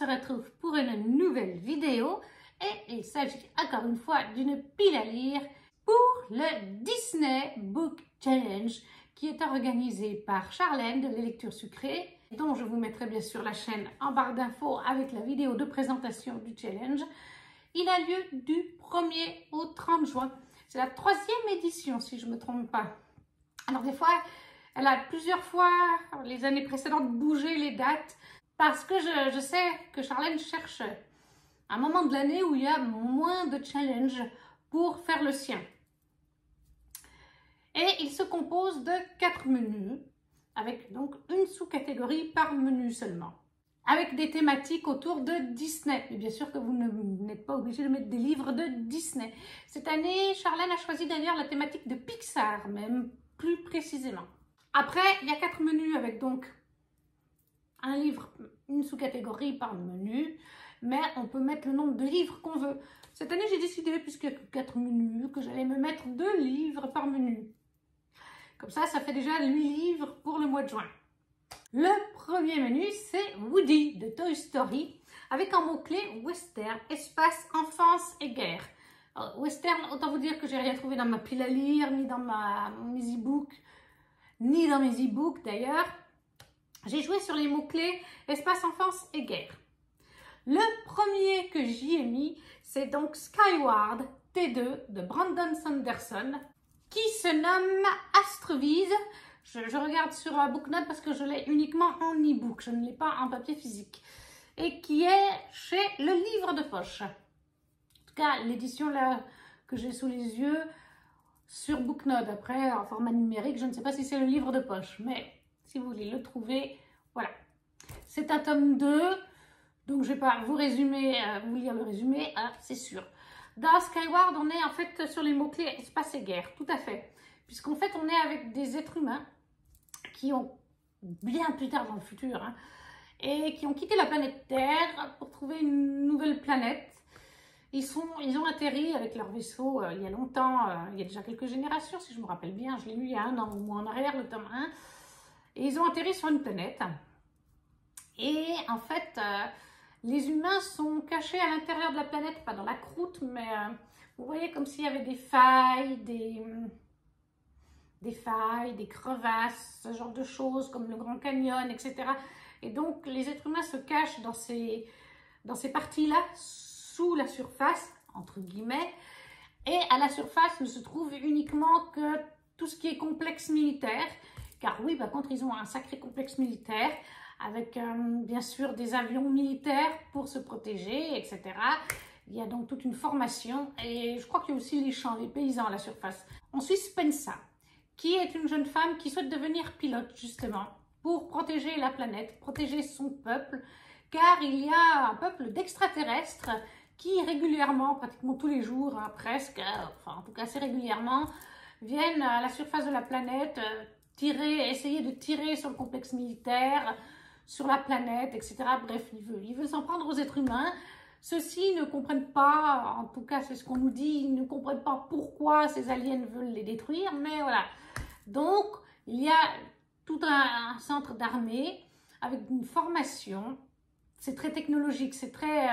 retrouve pour une nouvelle vidéo et il s'agit encore une fois d'une pile à lire pour le Disney Book Challenge qui est organisé par Charlène de Les Lectures Sucrées, dont je vous mettrai bien sûr la chaîne en barre d'infos avec la vidéo de présentation du challenge. Il a lieu du 1er au 30 juin. C'est la 3e édition si je ne me trompe pas. Alors des fois, elle a plusieurs fois, les années précédentes, bougé les dates parce que je sais que Charlène cherche un moment de l'année où il y a moins de challenges pour faire le sien. Et il se compose de 4 menus, avec donc une sous-catégorie par menu seulement, avec des thématiques autour de Disney. Et bien sûr que vous n'êtes pas obligé de mettre des livres de Disney. Cette année, Charlène a choisi d'ailleurs la thématique de Pixar, même plus précisément. Après, il y a 4 menus avec donc un livre, une sous-catégorie par menu, mais on peut mettre le nombre de livres qu'on veut. Cette année, j'ai décidé, puisqu'il y a 4 menus, que j'allais me mettre 2 livres par menu. Comme ça fait déjà 8 livres pour le mois de juin. Le premier menu, c'est Woody de Toy Story, avec en mot-clé western, espace, enfance et guerre. Alors, western, autant vous dire que j'ai rien trouvé dans ma pile à lire, ni dans mes e-books, ni dans mes e-books d'ailleurs. J'ai joué sur les mots-clés espace, enfance et guerre. Le premier que j'y ai mis, c'est donc Skyward T2 de Brandon Sanderson, qui se nomme Astrovise. Je regarde sur Booknote parce que je l'ai uniquement en e-book, je ne l'ai pas en papier physique, et qui est chez Le Livre de Poche. En tout cas, l'édition là que j'ai sous les yeux sur Booknote. Après, en format numérique, je ne sais pas si c'est Le Livre de Poche, mais si vous voulez le trouver, voilà. C'est un tome 2, donc je ne vais pas vous lire le résumé, hein, c'est sûr. Dans Skyward, on est en fait sur les mots-clés espace et guerre, tout à fait. Puisqu'en fait, on est avec des êtres humains qui ont, bien plus tard dans le futur, hein, et qui ont quitté la planète Terre pour trouver une nouvelle planète. Ils ont atterri avec leur vaisseau il y a longtemps, il y a déjà quelques générations, si je me rappelle bien. Je l'ai lu il y a 1 an ou moins en arrière, le tome 1. Et ils ont atterri sur une planète. Et en fait, les humains sont cachés à l'intérieur de la planète, pas dans la croûte, mais vous voyez comme s'il y avait des failles, des crevasses, ce genre de choses, comme le Grand Canyon, etc. Et donc, les êtres humains se cachent dans ces parties-là, sous la surface, entre guillemets. Et à la surface ne se trouve uniquement que tout ce qui est complexe militaire. Car oui, par contre, ils ont un sacré complexe militaire, avec bien sûr des avions militaires pour se protéger, etc. Il y a donc toute une formation et je crois qu'il y a aussi les champs, les paysans à la surface. On suit Spensa, qui est une jeune femme qui souhaite devenir pilote justement pour protéger la planète, protéger son peuple, car il y a un peuple d'extraterrestres qui régulièrement, pratiquement tous les jours, hein, presque, enfin en tout cas assez régulièrement, viennent à la surface de la planète essayer de tirer sur le complexe militaire, sur la planète, etc. Bref, il veut s'en prendre aux êtres humains. Ceux-ci ne comprennent pas, en tout cas c'est ce qu'on nous dit, ils ne comprennent pas pourquoi ces aliens veulent les détruire, mais voilà. Donc, il y a tout un centre d'armée avec une formation. C'est très technologique, c'est très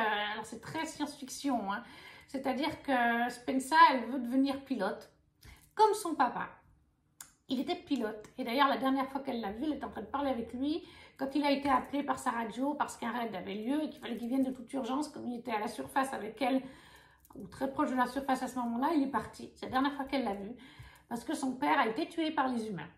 science-fiction, hein. C'est-à-dire que Spensa, elle veut devenir pilote, comme son papa. Il était pilote. Et d'ailleurs, la dernière fois qu'elle l'a vu, elle était en train de parler avec lui quand il a été appelé par sa radio parce qu'un raid avait lieu et qu'il fallait qu'il vienne de toute urgence. Comme il était à la surface avec elle, ou très proche de la surface à ce moment-là, il est parti. C'est la dernière fois qu'elle l'a vu parce que son père a été tué par les humains.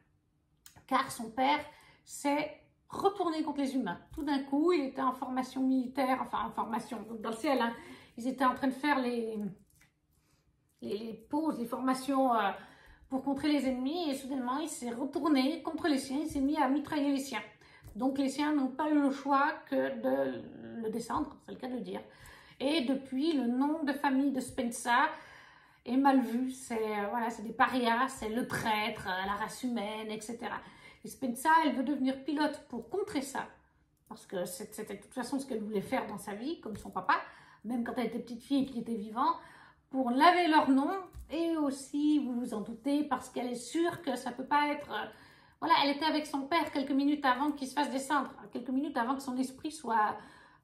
Car son père s'est retourné contre les humains. Tout d'un coup, il était en formation militaire, enfin en formation dans le ciel. Hein. Ils étaient en train de faire les pauses, les formations pour contrer les ennemis et soudainement il s'est retourné contre les siens, il s'est mis à mitrailler les siens. Donc les siens n'ont pas eu le choix que de le descendre, c'est le cas de le dire. Et depuis, le nom de famille de Spensa est mal vu, c'est des parias, c'est le traître, la race humaine, etc. Et Spensa, elle veut devenir pilote pour contrer ça, parce que c'était de toute façon ce qu'elle voulait faire dans sa vie, comme son papa, même quand elle était petite fille et qu'il était vivant, pour laver leur nom, et aussi, vous vous en doutez, parce qu'elle est sûre que ça ne peut pas être... voilà, elle était avec son père quelques minutes avant qu'il se fasse descendre, quelques minutes avant que son esprit soit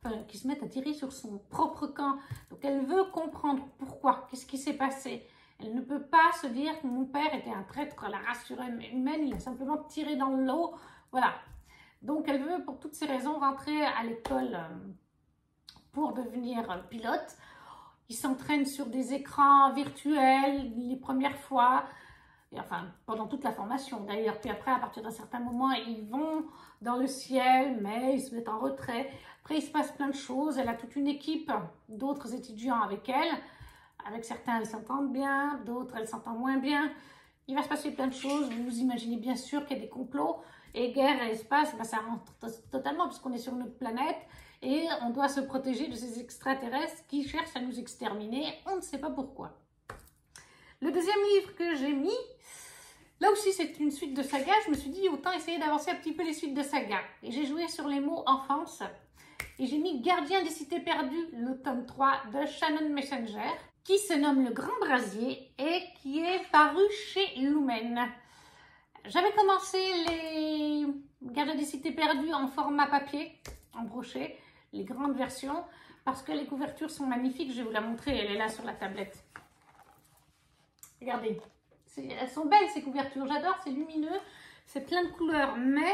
enfin, qui se met à tirer sur son propre camp. Donc elle veut comprendre pourquoi, qu'est-ce qui s'est passé. Elle ne peut pas se dire que mon père était un traître à la race humaine, il a simplement tiré dans l'eau, voilà. Donc elle veut pour toutes ces raisons rentrer à l'école pour devenir pilote. Ils s'entraînent sur des écrans virtuels les premières fois, et enfin pendant toute la formation d'ailleurs, puis après à partir d'un certain moment ils vont dans le ciel mais ils se mettent en retrait. Après il se passe plein de choses, elle a toute une équipe d'autres étudiants avec elle, avec certains elles s'entendent bien, d'autres elles s'entendent moins bien. Il va se passer plein de choses, vous imaginez bien sûr qu'il y a des complots, et guerre et espace, ben ça rentre totalement puisqu'on est sur notre planète et on doit se protéger de ces extraterrestres qui cherchent à nous exterminer, on ne sait pas pourquoi. Le deuxième livre que j'ai mis, là aussi c'est une suite de saga, je me suis dit autant essayer d'avancer un petit peu les suites de saga. Et j'ai joué sur les mots enfance et j'ai mis Gardien des cités perdues, le tome 3 de Shannon Messenger, qui se nomme Le Grand Brasier et qui est paru chez Lumen. J'avais commencé les Gardiens des cités perdues en format papier, en brochet, les grandes versions, parce que les couvertures sont magnifiques. Je vais vous la montrer, elle est là sur la tablette. Regardez, elles sont belles ces couvertures, j'adore, c'est lumineux, c'est plein de couleurs, mais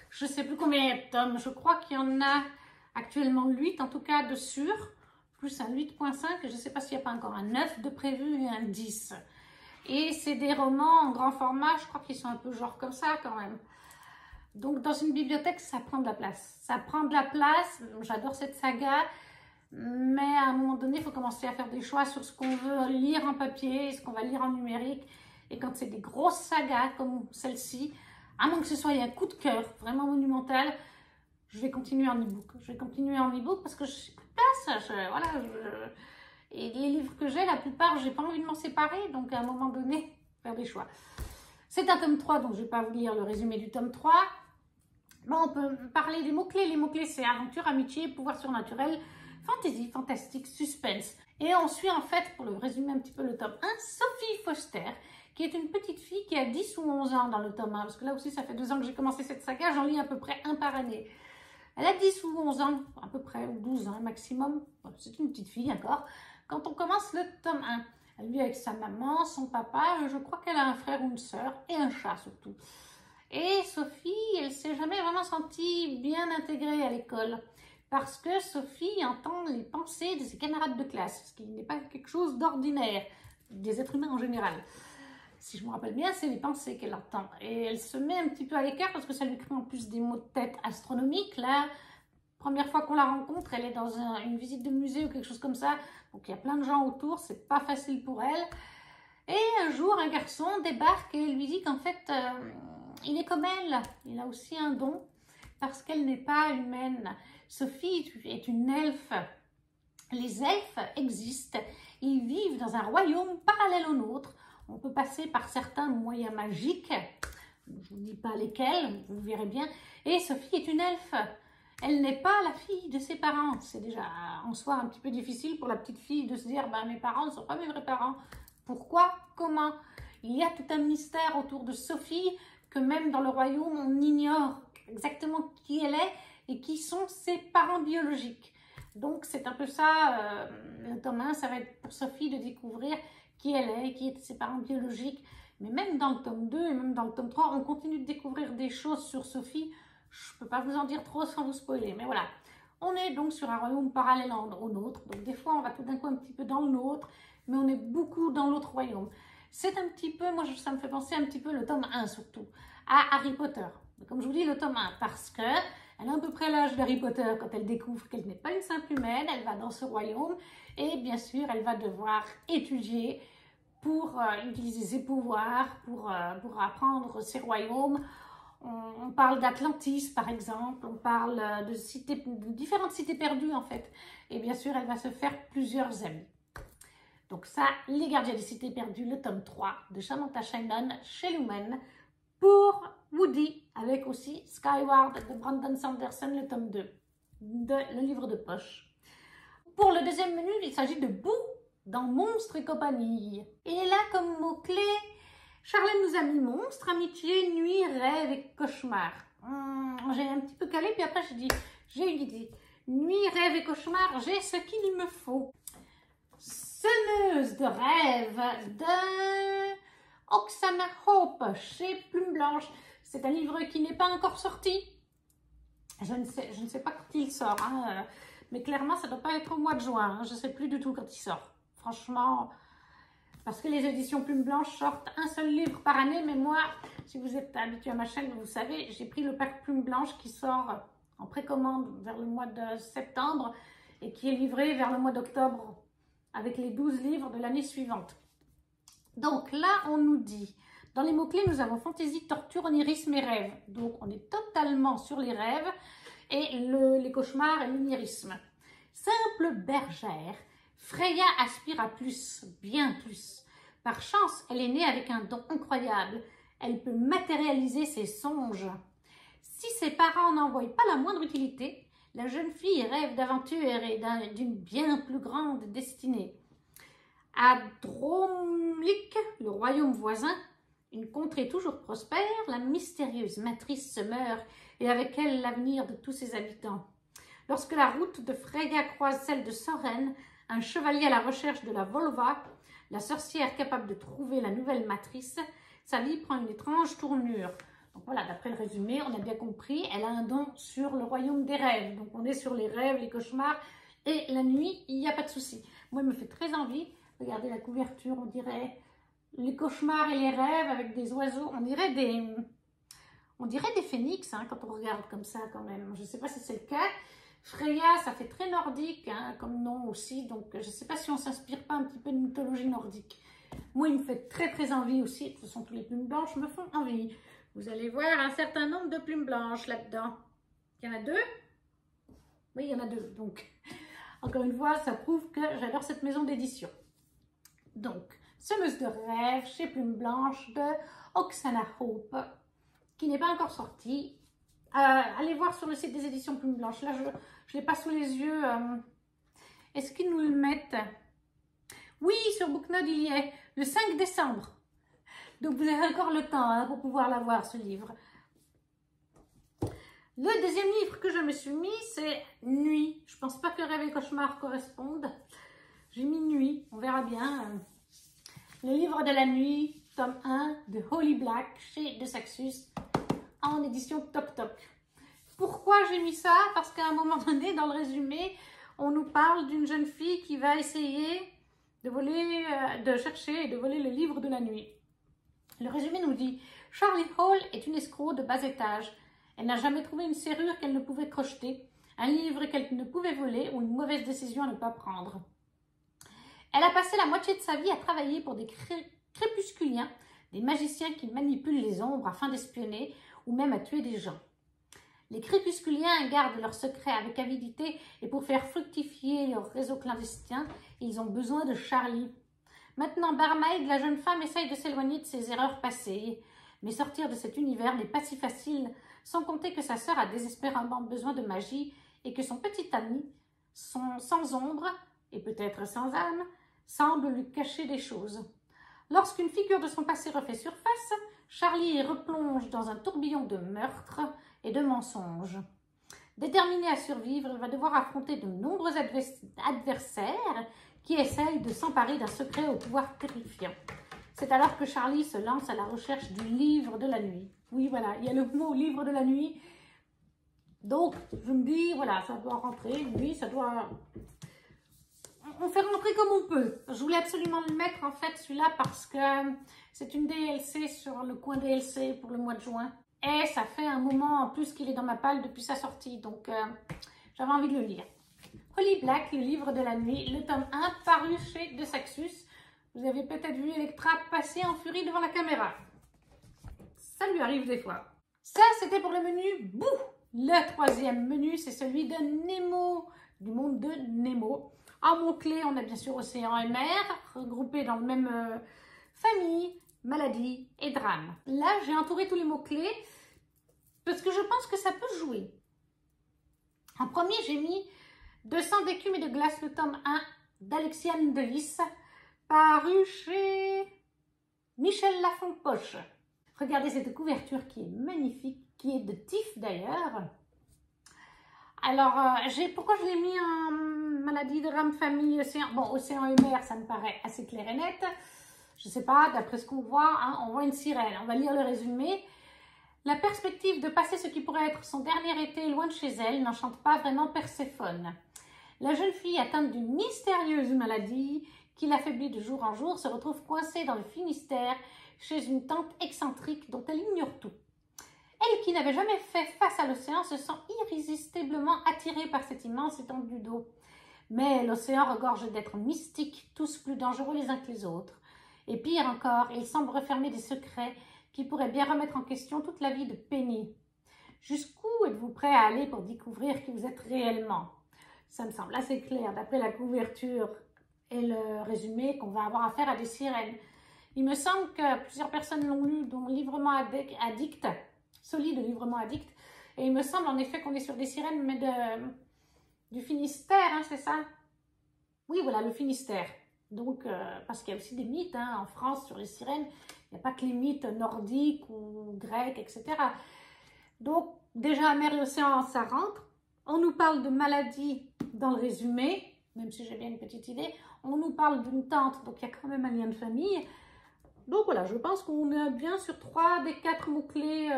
je ne sais plus combien il y a de tomes. Je crois qu'il y en a actuellement 8, en tout cas de sûr, plus un 8.5, je ne sais pas s'il n'y a pas encore un 9 de prévu et un 10. Et c'est des romans en grand format, je crois qu'ils sont un peu genre comme ça quand même. Donc dans une bibliothèque, ça prend de la place. Ça prend de la place, j'adore cette saga, mais à un moment donné, il faut commencer à faire des choix sur ce qu'on veut lire en papier et ce qu'on va lire en numérique. Et quand c'est des grosses sagas comme celle-ci, à moins que ce soit un coup de cœur vraiment monumental, je vais continuer en e-book. Je vais continuer en e-book parce que je n'ai plus de place. Et les livres que j'ai, la plupart, j'ai pas envie de m'en séparer. Donc, à un moment donné, faire des choix. C'est un tome 3, donc je ne vais pas vous lire le résumé du tome 3. Bon, on peut parler des mots-clés. Les mots-clés, c'est aventure, amitié, pouvoir surnaturel, fantasy, fantastique, suspense. Et on suit, en fait, pour le résumer un petit peu le tome 1, Sophie Foster, qui est une petite fille qui a 10 ou 11 ans dans le tome 1. Parce que là aussi, ça fait 2 ans que j'ai commencé cette saga. J'en lis à peu près un par année. Elle a 10 ou 11 ans, à peu près, ou 12 ans maximum. Bon, c'est une petite fille encore. Quand on commence le tome 1, elle vit avec sa maman, son papa, je crois qu'elle a un frère ou une sœur, et un chat surtout. Et Sophie, elle ne s'est jamais vraiment sentie bien intégrée à l'école, parce que Sophie entend les pensées de ses camarades de classe, ce qui n'est pas quelque chose d'ordinaire, des êtres humains en général. Si je me rappelle bien, c'est les pensées qu'elle entend. Et elle se met un petit peu à l'écart, parce que ça lui crée en plus des maux de tête astronomiques, là. Première fois qu'on la rencontre, elle est dans une visite de musée ou quelque chose comme ça. Donc il y a plein de gens autour, c'est pas facile pour elle. Et un jour, un garçon débarque et lui dit qu'en fait, il est comme elle. Il a aussi un don parce qu'elle n'est pas humaine. Sophie est une elfe. Les elfes existent. Ils vivent dans un royaume parallèle au nôtre. On peut passer par certains moyens magiques. Je ne vous dis pas lesquels, vous verrez bien. Et Sophie est une elfe. Elle n'est pas la fille de ses parents. C'est déjà en soi un petit peu difficile pour la petite fille de se dire bah, mes parents ne sont pas mes vrais parents. Pourquoi? Comment? Il y a tout un mystère autour de Sophie que même dans le royaume, on ignore exactement qui elle est et qui sont ses parents biologiques. Donc c'est un peu ça, le tome 1, ça va être pour Sophie de découvrir qui elle est, qui est ses parents biologiques. Mais même dans le tome 2 et même dans le tome 3, on continue de découvrir des choses sur Sophie. Je ne peux pas vous en dire trop sans vous spoiler, mais voilà. On est donc sur un royaume parallèle au nôtre. Donc des fois, on va tout d'un coup un petit peu dans le nôtre, mais on est beaucoup dans l'autre royaume. C'est un petit peu, moi ça me fait penser un petit peu le tome 1 surtout, à Harry Potter. Comme je vous dis, le tome 1, parce que elle a à peu près l'âge d'Harry Potter quand elle découvre qu'elle n'est pas une simple humaine, elle va dans ce royaume et bien sûr, elle va devoir étudier pour utiliser ses pouvoirs, pour apprendre ses royaumes. On parle d'Atlantis par exemple, on parle de différentes cités perdues en fait. Et bien sûr, elle va se faire plusieurs amis. Donc ça, Les Gardiens des cités perdues, le tome 3 de Samantha Shannon chez Lumen. Pour Woody, avec aussi Skyward de Brandon Sanderson, le tome 2, le livre de poche. Pour le deuxième menu, il s'agit de Boo dans Monstres et compagnie. Et là, comme mot-clé, Charlène nous a mis monstre, amitié, nuit, rêve et cauchemar. J'ai un petit peu calé, puis après j'ai dit, j'ai une idée. Nuit, rêve et cauchemar, j'ai ce qu'il me faut. Semeuse de rêves de Oksana Hope chez Plume Blanche. C'est un livre qui n'est pas encore sorti. Je ne sais pas quand il sort, hein, mais clairement, ça ne doit pas être au mois de juin. Hein, je ne sais plus du tout quand il sort. Franchement, parce que les éditions Plume Blanche sortent un seul livre par année. Mais moi, si vous êtes habitué à ma chaîne, vous savez, j'ai pris le pack Plume Blanche qui sort en précommande vers le mois de septembre et qui est livré vers le mois d'octobre avec les 12 livres de l'année suivante. Donc là, on nous dit, dans les mots-clés, nous avons fantaisie, torture, onirisme et rêve. Donc, on est totalement sur les rêves et les cauchemars et l'onirisme. Simple bergère, Freya aspire à plus, bien plus. Par chance, elle est née avec un don incroyable. Elle peut matérialiser ses songes. Si ses parents n'en voient pas la moindre utilité, la jeune fille rêve d'aventure et d'une bien plus grande destinée. À Dromlik, le royaume voisin, une contrée toujours prospère, la mystérieuse matrice se meurt et avec elle l'avenir de tous ses habitants. Lorsque la route de Freya croise celle de Soren, un chevalier à la recherche de la Volva, la sorcière capable de trouver la nouvelle matrice, sa vie prend une étrange tournure. Donc voilà, d'après le résumé, on a bien compris, elle a un don sur le royaume des rêves. Donc on est sur les rêves, les cauchemars et la nuit, il n'y a pas de souci. Moi, il me fait très envie. Regardez la couverture, on dirait les cauchemars et les rêves avec des oiseaux. On dirait des phénix hein, quand on regarde comme ça quand même. Je ne sais pas si c'est le cas. Freya, ça fait très nordique hein, comme nom aussi. Donc je ne sais pas si on ne s'inspire pas un petit peu de mythologie nordique. Moi, il me fait très très envie aussi. De toute façon, tous les plumes blanches me font envie. Vous allez voir un certain nombre de plumes blanches là-dedans. Il y en a 2? Oui, il y en a 2. Donc, encore une fois, ça prouve que j'adore cette maison d'édition. Donc, Semeuse de rêve chez Plume Blanche de Oksana Hope, qui n'est pas encore sortie. Allez voir sur le site des éditions Plume Blanche. Là, je ne l'ai pas sous les yeux. Est-ce qu'ils nous le mettent? Oui, sur Booknode, il y est. Le 5 décembre. Donc, vous avez encore le temps hein, pour pouvoir l'avoir, ce livre. Le deuxième livre que je me suis mis, c'est Nuit. Je ne pense pas que Rêve et Cauchemar correspondent. J'ai mis Nuit, on verra bien. Le livre de la nuit, tome 1 de Holly Black chez De Saxus en édition Toc Toc. Pourquoi j'ai mis ça? Parce qu'à un moment donné, dans le résumé, on nous parle d'une jeune fille qui va essayer de chercher et de voler le livre de la nuit. Le résumé nous dit « Charlie Hall est une escroc de bas étage. Elle n'a jamais trouvé une serrure qu'elle ne pouvait crocheter, un livre qu'elle ne pouvait voler ou une mauvaise décision à ne pas prendre. Elle a passé la moitié de sa vie à travailler pour des crépusculiens, des magiciens qui manipulent les ombres afin d'espionner ou même à tuer des gens. Les crépusculiens gardent leurs secrets avec avidité et pour faire fructifier leur réseau clandestin, ils ont besoin de Charlie. Maintenant, Barmaid, la jeune femme, essaye de s'éloigner de ses erreurs passées. Mais sortir de cet univers n'est pas si facile, sans compter que sa sœur a désespérément besoin de magie et que son petit ami, sans ombre et peut-être sans âme, semble lui cacher des choses. Lorsqu'une figure de son passé refait surface, Charlie replonge dans un tourbillon de meurtres et de mensonges. Déterminé à survivre, il va devoir affronter de nombreux adversaires qui essayent de s'emparer d'un secret au pouvoir terrifiant. C'est alors que Charlie se lance à la recherche du livre de la nuit. Oui, voilà, il y a le mot livre de la nuit. Donc, je me dis, voilà, ça doit rentrer. Oui, ça doit... On fait rentrer comme on peut. Je voulais absolument le mettre, en fait, celui-là, parce que c'est une DLC sur le coin DLC pour le mois de juin. Et ça fait un moment en plus qu'il est dans ma palle depuis sa sortie. Donc, j'avais envie de le lire. Holly Black, le livre de la nuit, le tome 1, paru chez De Saxus. Vous avez peut-être vu Electra passer en furie devant la caméra. Ça lui arrive des fois. Ça, c'était pour le menu Bouh! Le troisième menu, c'est celui de Nemo, du monde de Nemo. En mots-clés, on a bien sûr océan et mer, regroupés dans le même famille, maladie et drame. Là, j'ai entouré tous les mots-clés parce que je pense que ça peut jouer. En premier, j'ai mis 200 d'écume et de glace, le tome 1 d'Alexiane Delis, paru chez Michel Lafon-Poche. Regardez cette couverture qui est magnifique, qui est de Tif d'ailleurs. Alors, pourquoi je l'ai mis en maladie, drame, famille, océan? Bon, océan et mer, ça me paraît assez clair et net. Je sais pas, d'après ce qu'on voit, hein, on voit une sirène. On va lire le résumé. La perspective de passer ce qui pourrait être son dernier été loin de chez elle n'enchante pas vraiment Perséphone. La jeune fille atteinte d'une mystérieuse maladie qui l'affaiblit de jour en jour se retrouve coincée dans le Finistère chez une tante excentrique dont elle ignore tout. Elle, qui n'avait jamais fait face à l'océan, se sent irrésistiblement attirée par cette immense étendue d'eau. Mais l'océan regorge d'êtres mystiques, tous plus dangereux les uns que les autres. Et pire encore, il semble refermer des secrets qui pourraient bien remettre en question toute la vie de Penny. Jusqu'où êtes-vous prêt à aller pour découvrir qui vous êtes réellement? Ça me semble assez clair, d'après la couverture et le résumé, qu'on va avoir affaire à des sirènes. Il me semble que plusieurs personnes l'ont lu, dont Livrement Addict, solide Livrement Addict, et il me semble en effet qu'on est sur des sirènes, mais du Finistère, hein, c'est ça? Oui, voilà, le Finistère. Donc, parce qu'il y a aussi des mythes, hein, en France sur les sirènes, il n'y a pas que les mythes nordiques ou grecs, etc. Donc, déjà, mer et océan, ça rentre. On nous parle de maladies dans le résumé, même si j'ai bien une petite idée. On nous parle d'une tante, donc il y a quand même un lien de famille. Donc voilà, je pense qu'on est bien sur 3 des 4 mots-clés,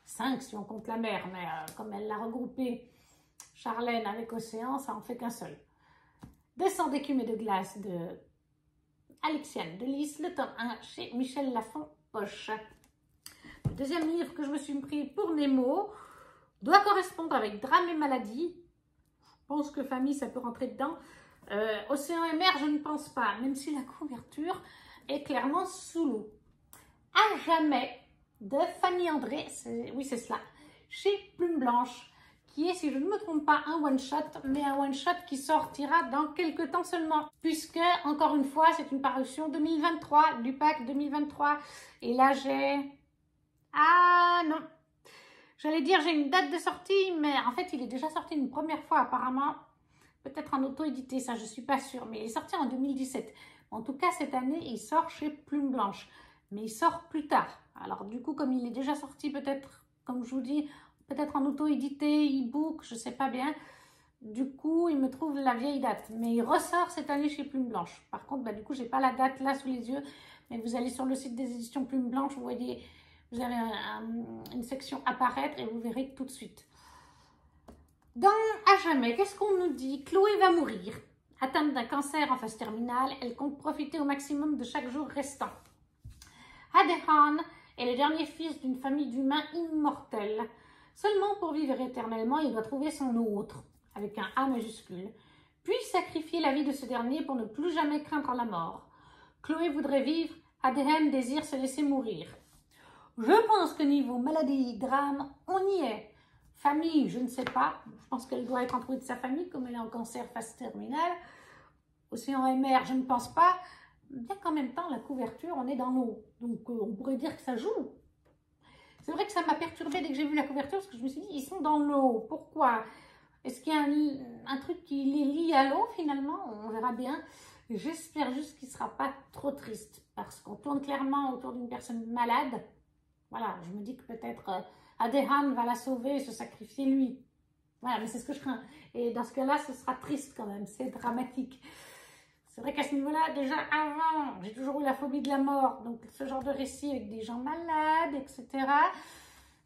5 si on compte la mer, mais comme elle l'a regroupé, Charlène avec océan, ça en fait qu'un seul. Descend d'écume et de glace de Alexiane Delis, le tome 1 chez Michel Lafon Poche. Le deuxième livre que je me suis pris pour Nemo doit correspondre avec drame et maladie. Je pense que famille, ça peut rentrer dedans. Océan et mer, je ne pense pas, même si la couverture est clairement sous l'eau. À jamais de Fanny André, oui c'est cela, chez Plume Blanche, qui est, si je ne me trompe pas, un one-shot, mais un one-shot qui sortira dans quelques temps seulement, puisque, encore une fois, c'est une parution 2023, du pack 2023, et là j'ai... Ah non, j'allais dire j'ai une date de sortie, mais en fait il est déjà sorti une première fois apparemment, peut-être en auto-édité, ça je suis pas sûre, mais il est sorti en 2017. En tout cas cette année il sort chez Plume Blanche, mais il sort plus tard. Alors du coup comme il est déjà sorti peut-être, comme je vous dis, peut-être en auto-édité, e-book, je sais pas bien, du coup il me trouve la vieille date, mais il ressort cette année chez Plume Blanche. Par contre du coup j'ai pas la date là sous les yeux, mais vous allez sur le site des éditions Plume Blanche, vous voyez... Vous avez une section apparaître et vous verrez tout de suite. Dans À jamais, qu'est-ce qu'on nous dit? Chloé va mourir. Atteinte d'un cancer en phase terminale, elle compte profiter au maximum de chaque jour restant. Adehan est le dernier fils d'une famille d'humains immortels. Seulement pour vivre éternellement, il doit trouver son autre, avec un A majuscule, puis sacrifier la vie de ce dernier pour ne plus jamais craindre la mort. Chloé voudrait vivre, Adehan désire se laisser mourir. Je pense que niveau maladie, drame, on y est. Famille, je ne sais pas. Je pense qu'elle doit être entourée de sa famille, comme elle est en cancer phase terminale. Océan et mer, je ne pense pas. Bien qu'en même temps, la couverture, on est dans l'eau. Donc, on pourrait dire que ça joue. C'est vrai que ça m'a perturbée dès que j'ai vu la couverture, parce que je me suis dit, ils sont dans l'eau. Pourquoi? Est-ce qu'il y a un truc qui les lie à l'eau, finalement? On verra bien. J'espère juste qu'il ne sera pas trop triste, parce qu'on tourne clairement autour d'une personne malade. Voilà, je me dis que peut-être Adehan va la sauver et se sacrifier lui. Voilà, mais c'est ce que je crains. Et dans ce cas-là, ce sera triste quand même, c'est dramatique. C'est vrai qu'à ce niveau-là, déjà avant, j'ai toujours eu la phobie de la mort. Donc ce genre de récit avec des gens malades, etc.,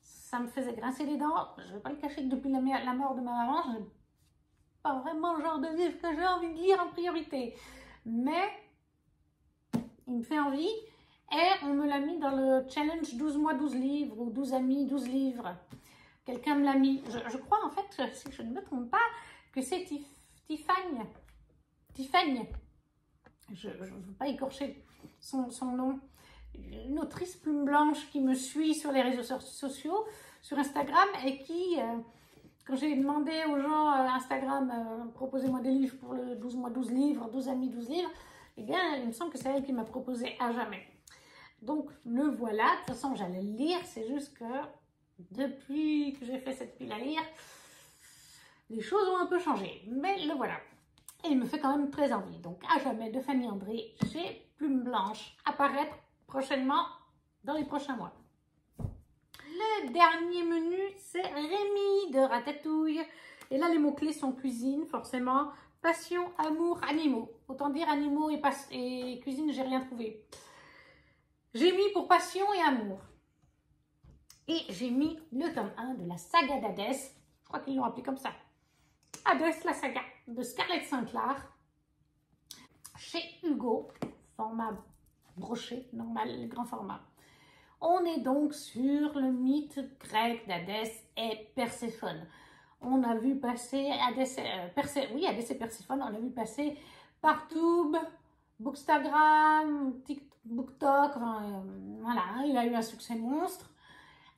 ça me faisait grincer les dents. Je ne vais pas le cacher que depuis la mort de ma maman, je n'ai pas vraiment le genre de livre que j'ai envie de lire en priorité. Mais il me fait envie. Et on me l'a mis dans le challenge 12 mois, 12 livres ou 12 amis, 12 livres. Quelqu'un me l'a mis. Je crois en fait, si je ne me trompe pas, que c'est Tiffany. Je ne veux pas écorcher son nom. Une autrice Plume Blanche qui me suit sur les réseaux sociaux, sur Instagram, et qui, quand j'ai demandé aux gens Instagram, proposez-moi des livres pour le 12 mois, 12 livres, 12 amis, 12 livres, eh bien, il me semble que c'est elle qui m'a proposé À jamais. Donc, le voilà. De toute façon, j'allais le lire. C'est juste que depuis que j'ai fait cette pile à lire, les choses ont un peu changé. Mais le voilà. Et il me fait quand même très envie. Donc, À jamais de Fanny André chez Plume Blanche. Apparaître prochainement dans les prochains mois. Le dernier menu, c'est Rémi de Ratatouille Et là, les mots-clés sont cuisine, forcément. Passion, amour, animaux. Autant dire animaux et cuisine, j'ai rien trouvé. J'ai mis pour passion et amour. Et j'ai mis le tome 1 de la saga d'Hadès. Je crois qu'ils l'ont appelé comme ça. Hadès, la saga de Scarlett Sinclair. Chez Hugo, format broché, normal, le grand format. On est donc sur le mythe grec d'Hadès et Perséphone. On a vu passer Hadès et Perséphone, on a vu passer partout, Bookstagram, BookTok, voilà, il a eu un succès monstre.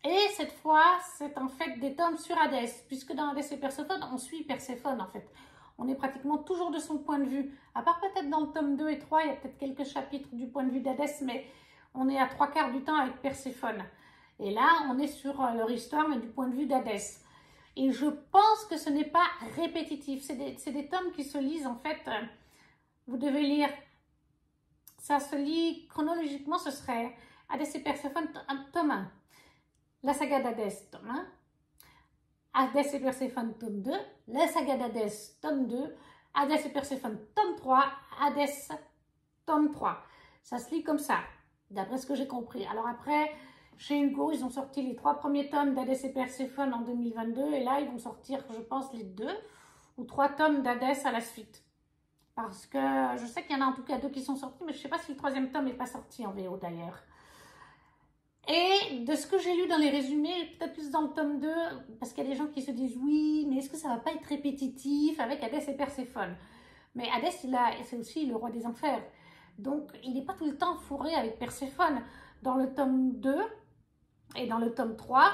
Et cette fois, c'est en fait des tomes sur Hadès, puisque dans Hadès et Perséphone, on suit Perséphone en fait. On est pratiquement toujours de son point de vue, à part peut-être dans le tome 2 et 3, il y a peut-être quelques chapitres du point de vue d'Hadès, mais on est à 3/4 du temps avec Perséphone. Et là, on est sur leur histoire, mais du point de vue d'Hadès. Et je pense que ce n'est pas répétitif. C'est des tomes qui se lisent, en fait, vous devez lire, ça se lit chronologiquement, ce serait Hadès et Perséphone, tome 1. La saga d'Hadès, tome 1. Hadès et Perséphone, tome 2. La saga d'Hadès, tome 2. Hadès et Perséphone, tome 3. Hadès, tome 3. Ça se lit comme ça, d'après ce que j'ai compris. Alors après, chez Hugo, ils ont sorti les 3 premiers tomes d'Hadès et Perséphone en 2022. Et là, ils vont sortir, je pense, les 2 ou 3 tomes d'Hadès à la suite. Parce que je sais qu'il y en a en tout cas 2 qui sont sortis, mais je ne sais pas si le 3e tome n'est pas sorti en VO d'ailleurs. Et de ce que j'ai lu dans les résumés, peut-être plus dans le tome 2, parce qu'il y a des gens qui se disent oui, mais est-ce que ça ne va pas être répétitif avec Hadès et Perséphone? Mais Hadès, c'est aussi le roi des enfers. Donc, il n'est pas tout le temps fourré avec Perséphone. Dans le tome 2 et dans le tome 3,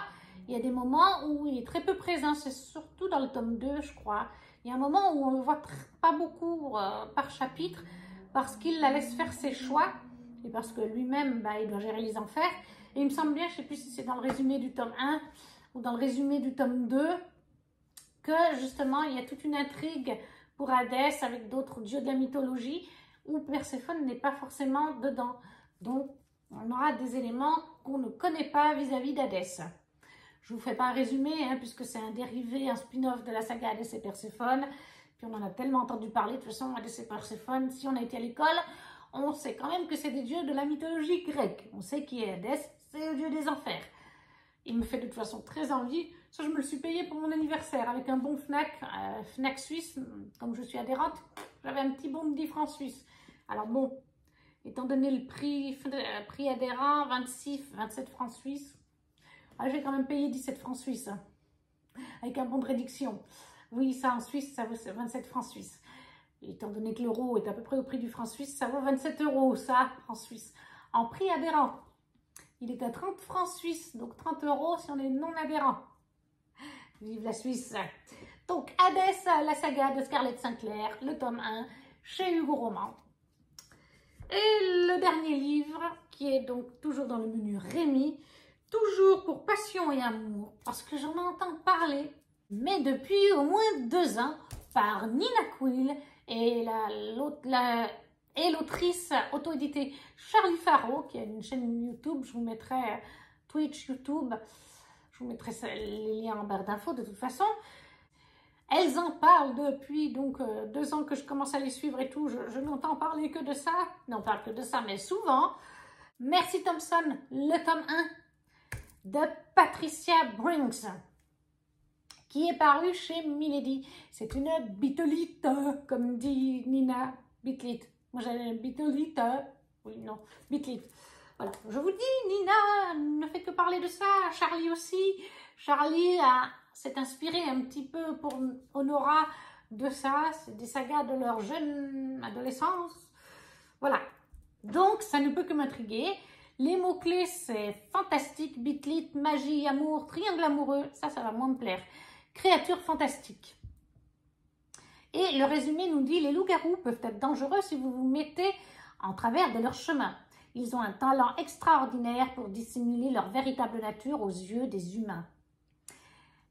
il y a des moments où il est très peu présent. C'est surtout dans le tome 2, je crois. Il y a un moment où on ne le voit pas beaucoup par chapitre parce qu'il la laisse faire ses choix et parce que lui-même, il doit gérer les enfers. Et il me semble bien, je ne sais plus si c'est dans le résumé du tome 1 ou dans le résumé du tome 2, que justement, il y a toute une intrigue pour Hadès avec d'autres dieux de la mythologie où Perséphone n'est pas forcément dedans. Donc, on aura des éléments qu'on ne connaît pas vis-à-vis d'Hadès. Je ne vous fais pas un résumé, puisque c'est un dérivé, un spin-off de la saga Hadès et Perséphone. Puis on en a tellement entendu parler. De toute façon, Hadès et Perséphone, si on a été à l'école, on sait quand même que c'est des dieux de la mythologie grecque. On sait qui est Hadès, c'est le dieu des enfers. Il me fait de toute façon très envie. Ça, je me le suis payé pour mon anniversaire avec un bon Fnac, Fnac suisse. Comme je suis adhérente, j'avais un petit bon de 10 francs suisses. Alors bon, étant donné le prix adhérent, 27 francs suisses, j'ai quand même payé 17 francs suisses, avec un bon de réduction. Oui, ça en Suisse, ça vaut 27 francs suisses. Et étant donné que l'euro est à peu près au prix du franc suisse, ça vaut 27 €, ça, en Suisse. En prix adhérent, il est à 30 francs suisses, donc 30 € si on est non adhérent. Vive la Suisse. Donc, Hadès, la saga de Scarlett Sinclair, le tome 1, chez Hugo Roman. Et le dernier livre, qui est donc toujours dans le menu Rémi, toujours pour passion et amour, parce que j'en entends parler, mais depuis au moins 2 ans, par Nina Quill et l'autrice auto-éditée Charlie Faro, qui a une chaîne YouTube, je vous mettrai Twitch, YouTube, je vous mettrai les liens en barre d'infos de toute façon. Elles en parlent depuis donc 2 ans que je commence à les suivre et tout. Je n'entends parler que de ça. Non, pas que de ça, mais souvent. Merci Thompson, le tome 1 de Patricia Brinks, qui est paru chez Milady. C'est une Beatlite, comme dit Nina. Beatlite. Moi j'ai Beatlite. Oui, non, Beatlite. Voilà, je vous dis, Nina ne fait que parler de ça. Charlie aussi. Charlie s'est inspiré un petit peu pour Honora de ça. C'est des sagas de leur jeune adolescence. Voilà. Donc, ça ne peut que m'intriguer. Les mots-clés, c'est fantastique, Beatlite, magie, amour, triangle amoureux. Ça va moins me plaire. Créatures fantastiques. Et le résumé nous dit, les loups-garous peuvent être dangereux si vous vous mettez en travers de leur chemin. Ils ont un talent extraordinaire pour dissimuler leur véritable nature aux yeux des humains.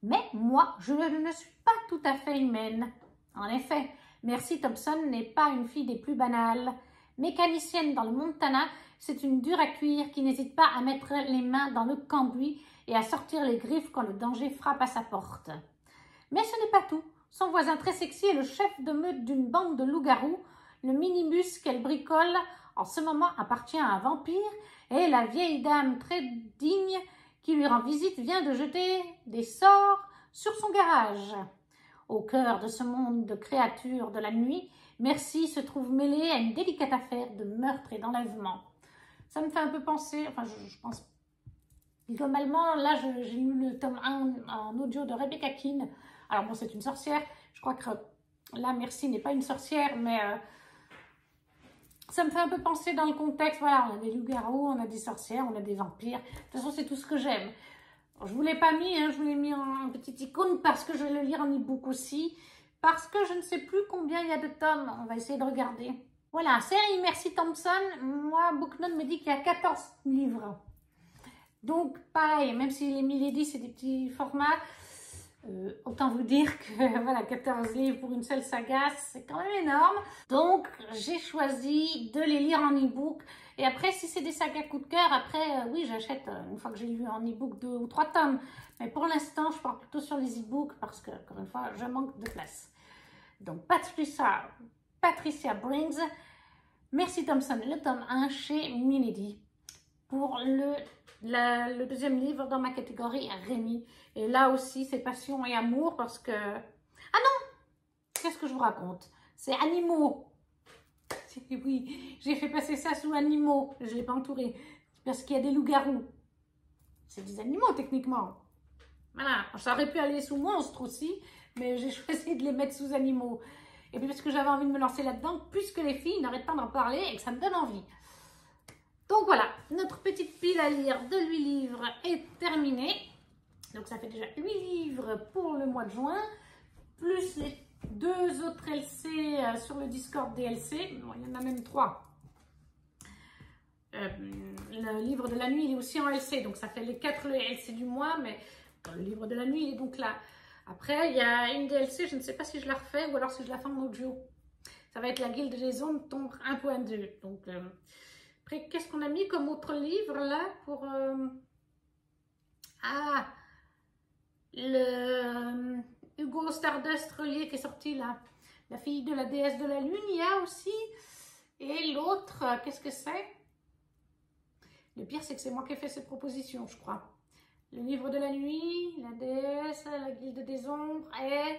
Mais moi, je ne suis pas tout à fait humaine. En effet, Mercy Thompson n'est pas une fille des plus banales. Mécanicienne dans le Montana, c'est une dure à cuire qui n'hésite pas à mettre les mains dans le cambouis et à sortir les griffes quand le danger frappe à sa porte. Mais ce n'est pas tout. Son voisin très sexy est le chef de meute d'une bande de loups-garous. Le minibus qu'elle bricole en ce moment appartient à un vampire et la vieille dame très digne qui lui rend visite vient de jeter des sorts sur son garage. Au cœur de ce monde de créatures de la nuit, Merci se trouve mêlée à une délicate affaire de meurtre et d'enlèvement. Ça me fait un peu penser, enfin je pense, globalement, là j'ai lu le tome 1 en audio de Rebecca Keane. Alors bon, c'est une sorcière, je crois que là Merci n'est pas une sorcière, mais ça me fait un peu penser dans le contexte, voilà, on a des loups-garous, on a des sorcières, on a des vampires, de toute façon c'est tout ce que j'aime. Je ne vous l'ai pas mis, hein, je vous l'ai mis en petite icône parce que je vais le lire en e-book aussi, parce que je ne sais plus combien il y a de tomes, on va essayer de regarder. Voilà, série Merci Thompson, moi Booknote me dit qu'il y a 14 livres. Donc pareil, même si les Milady c'est des petits formats, autant vous dire que voilà, 14 livres pour une seule saga, c'est quand même énorme. Donc j'ai choisi de les lire en e-book. Et après, si c'est des sagas coup de cœur, après, oui, j'achète une fois que j'ai lu en e-book 2 ou 3 tomes. Mais pour l'instant, je pars plutôt sur les e-books parce que, encore une fois, je manque de place. Donc, Patricia Briggs, Merci Thompson, le tome 1 chez Milady. Pour le deuxième livre dans ma catégorie, Rémi. Et là aussi, c'est passion et amour parce que... Ah non! Qu'est-ce que je vous raconte? C'est animaux. Oui, j'ai fait passer ça sous animaux. Je ne l'ai pas entouré. Parce qu'il y a des loups-garous. C'est des animaux, techniquement. Voilà. Ça aurait pu aller sous monstres aussi, mais j'ai choisi de les mettre sous animaux. Et puis parce que j'avais envie de me lancer là-dedans, puisque les filles n'arrêtent pas d'en parler et que ça me donne envie. Donc voilà, notre petite pile à lire de 8 livres est terminée. Donc ça fait déjà 8 livres pour le mois de juin, plus les 2 autres LC sur le Discord DLC. Bon, il y en a même 3. Le livre de la nuit, il est aussi en LC, donc ça fait les 4 LC du mois, mais le livre de la nuit, il est donc là. Après, il y a une DLC, je ne sais pas si je la refais ou alors si je la fais en audio. Ça va être la Guilde des Ombres, tome 1.2. Donc, après, qu'est-ce qu'on a mis comme autre livre là pour... Ah, le Hugo Stardust relié qui est sorti là. La fille de la déesse de la lune, il y a aussi. Et l'autre, qu'est-ce que c'est? Le pire, c'est que c'est moi qui ai fait cette proposition, je crois. Le livre de la nuit, la déesse, la guilde des ombres et...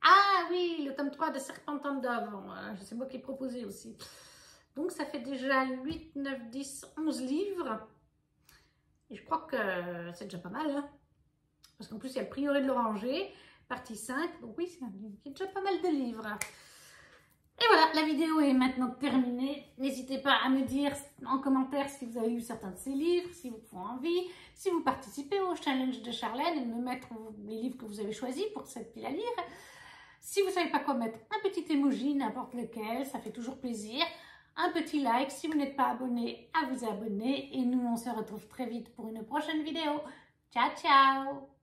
Ah oui, le tome 3 de Serpentine d'Ave. C'est moi qui ai proposé aussi. Donc, ça fait déjà 8, 9, 10, 11 livres. Et je crois que c'est déjà pas mal. Hein, parce qu'en plus, il y a le prieuré de l'Oranger, partie 5. Donc oui, c'est déjà pas mal de livres. Et voilà, la vidéo est maintenant terminée. N'hésitez pas à me dire en commentaire si vous avez lu certains de ces livres, si vous font envie, si vous participez au challenge de Charlène et me mettre les livres que vous avez choisis pour cette pile à lire. Si vous ne savez pas quoi mettre, un petit emoji, n'importe lequel, ça fait toujours plaisir. Un petit like si vous n'êtes pas abonné, à vous abonner. Et nous, on se retrouve très vite pour une prochaine vidéo. Ciao, ciao!